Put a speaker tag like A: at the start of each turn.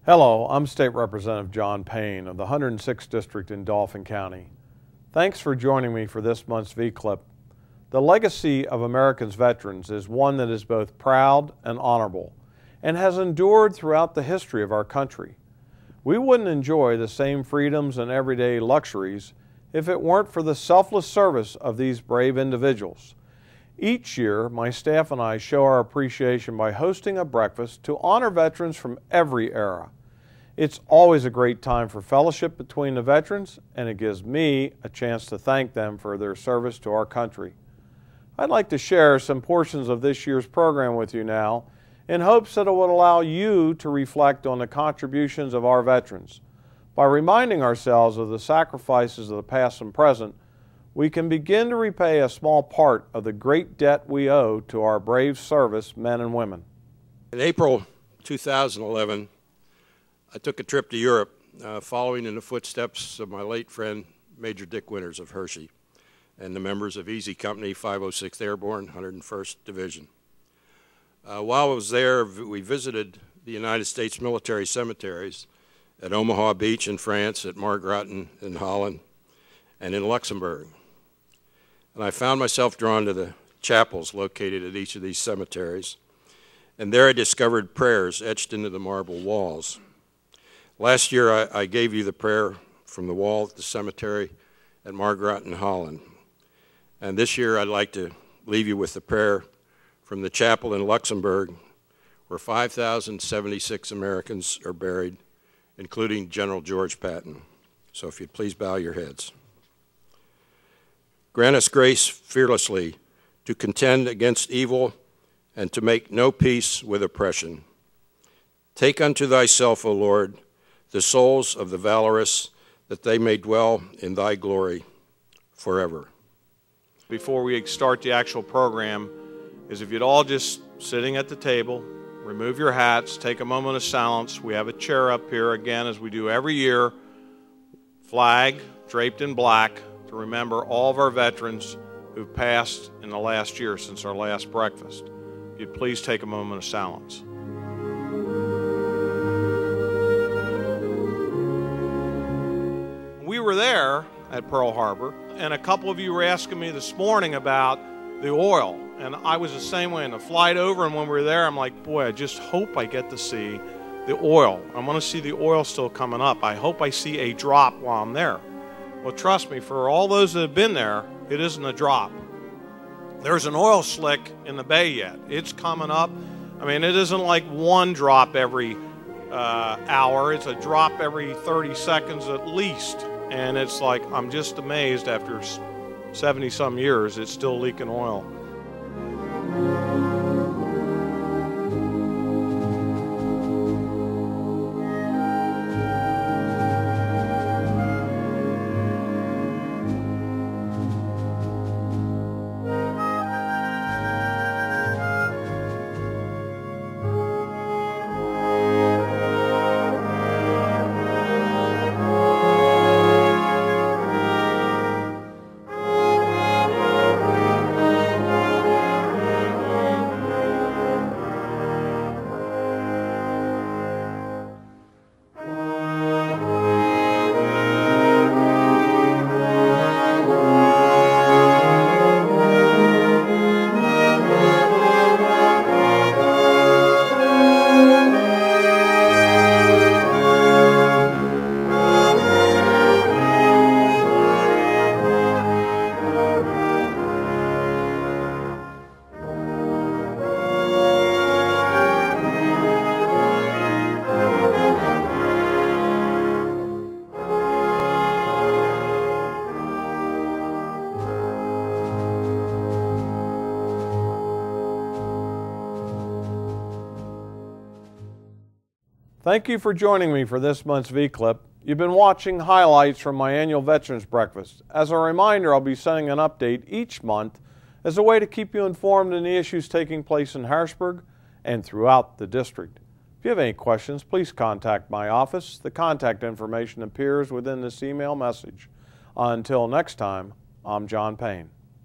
A: Hello, I'm State Representative John Payne of the 106th District in Dauphin County. Thanks for joining me for this month's V-Clip. The legacy of America's veterans is one that is both proud and honorable, and has endured throughout the history of our country. We wouldn't enjoy the same freedoms and everyday luxuries if it weren't for the selfless service of these brave individuals. Each year, my staff and I show our appreciation by hosting a breakfast to honor veterans from every era. It's always a great time for fellowship between the veterans, and it gives me a chance to thank them for their service to our country. I'd like to share some portions of this year's program with you now in hopes that it will allow you to reflect on the contributions of our veterans. By reminding ourselves of the sacrifices of the past and present, we can begin to repay a small part of the great debt we owe to our brave service men and women.
B: In April 2011, I took a trip to Europe, following in the footsteps of my late friend, Major Dick Winters of Hershey, and the members of Easy Company 506th Airborne, 101st Division. While I was there, we visited the United States military cemeteries at Omaha Beach in France, at Margraten in Holland, and in Luxembourg. And I found myself drawn to the chapels located at each of these cemeteries, and there I discovered prayers etched into the marble walls. Last year, I gave you the prayer from the wall at the cemetery at Margraten, Holland. And this year, I'd like to leave you with the prayer from the chapel in Luxembourg, where 5,076 Americans are buried, including General George Patton. So if you'd please bow your heads. Grant us grace fearlessly to contend against evil and to make no peace with oppression. Take unto thyself, O Lord, the souls of the valorous, that they may dwell in thy glory forever.
A: Before we start the actual program, is if you'd all just sitting at the table, remove your hats, take a moment of silence. We have a chair up here again, as we do every year, flag draped in black, to remember all of our veterans who've passed in the last year since our last breakfast. If you'd please take a moment of silence. We were there at Pearl Harbor, and a couple of you were asking me this morning about the oil, and I was the same way. In the flight over, and when we were there, I'm like, boy, I just hope I get to see the oil. I want to see the oil still coming up. I hope I see a drop while I'm there. Well, trust me, for all those that have been there, it isn't a drop. There's an oil slick in the bay yet. It's coming up. I mean, it isn't like one drop every hour. It's a drop every 30 seconds at least. And it's like, I'm just amazed after 70-some years, it's still leaking oil. Thank you for joining me for this month's V-Clip. You've been watching highlights from my annual Veterans Breakfast. As a reminder, I'll be sending an update each month as a way to keep you informed on the issues taking place in Harrisburg and throughout the district. If you have any questions, please contact my office. The contact information appears within this email message. Until next time, I'm John Payne.